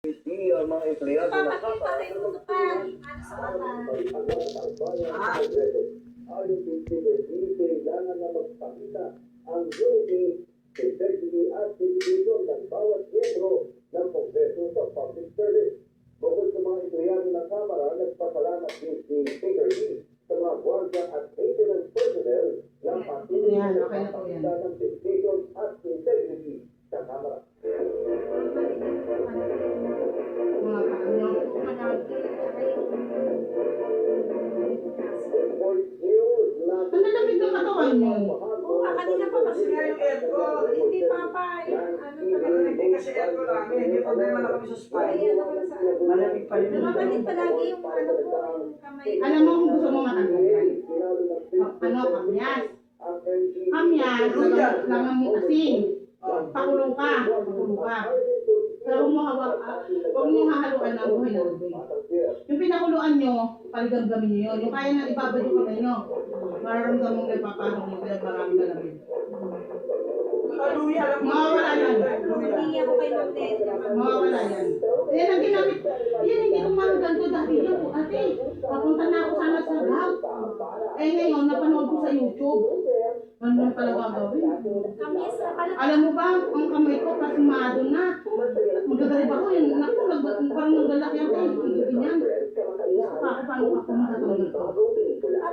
Hindi ang mga empleyado na Papakita rin mo ito pa. Ano sa mata? Ayon kay PBB, kailangan na magpakita ang unity, integrity at dedication ng bawat miyembro ng Kongreso sa public service. Bukod sa mga empleyado ng Kamara, nagpasalamat din si PBB sa mga guardia at maintenance personnel ng patuloy na pagpakita ng dedication at integrity sa Kamara. Ang lamig ng katawan mo. Oo, kanina pa kasi nga yung aircon. Hindi pa pa. Ano talaga. Hindi kasi aircon namin. Hindi problema na kami sa spine. Malamig pa rin. Namamalit palagi yung ano ko, yung kamay. Alam mo kung gusto mo matanggal yan? Ano, kamyas. Kamyas, langan mo asin. Pakulong ka. Pero huwag mo hahaluan ng buhay na ube. Yung pinakuluan nyo, paligamgamin nyo yun. Yung kaya na ibabad yung kamay nyo. Mararamdaman mong nagpapahong yung maraming galamig. Mawawala yan. Hindi ako kay Magnet. Mawawala yan. Yan ang ginamit. Yan, hindi ko ganito dati yan po. Ate, papunta na ako sana sa vlog. Eh ngayon, napanood ko sa YouTube. Ano pala gagawin? Kamis na pala. Alam mo ba, ang kamay ko pasmado na. Magagalib ako yun. Naku, parang naglalak yan tayo. Higigin yan. Paano ako matatanggal to?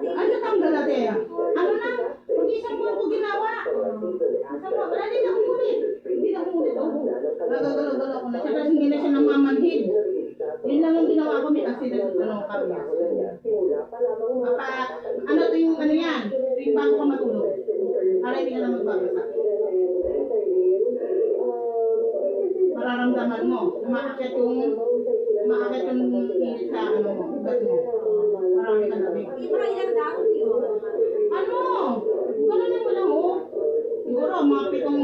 Ano tanggal ate? Ano na? Mag-isang buwan ko ginawa. Wala din ako ulit. Hindi na ako ulit. Nagagalaw-galaw ko na siya kasi hindi na siya namamanhid. Yun lang yung ginawa ko. May accident sa kamay. Ano to yung ano yan? Ito yung bago ka matulog. Para hindi ka na magbabasa. Mararamdaman mo. Umakakit yung init sa ano mo. Ugat mo. Marami ka lamig. Hindi mo ilang dahon yun. Ano? Ganun lang wala mo. Siguro mga pitong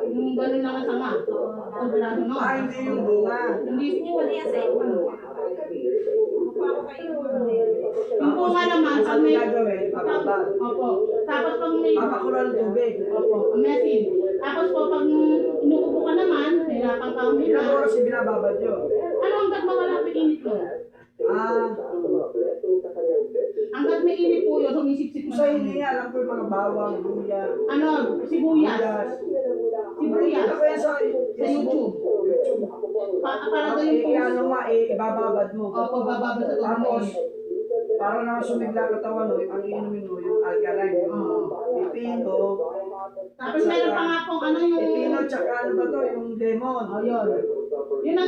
yung ganun lang ang sama. Ang braso no? Hindi yung bunga. Hindi. Hindi wala yan sa iba. Mukha ko kayo. Yung bunga naman, pag may... gagawin, papabad. Opo. Tapos pag may... Papakulo ng tubig. Opo, amesin. Tapos po pag inuupo ka naman, hirapan ka Ilang umiga. oras yung binababad yun? Ano hanggat mawala pa init ko? Hanggat may init po yun, sumisip-sip mo. Sa hindi nga, alam ko yung mga bawang, luya. Ano, sibuyas. Sibuyas. Ako yan sa YouTube. Para doon yung Ano nga, ibababad mo. Opo, bababa sa Tapos, tubig. para naman sumigla katawan mo, ang iinumin mo yung alkaline. Pipino. Tapos meron pa nga pong ano yung... Pipino, tsaka ano ba to, yung lemon. Ayun. Yun ang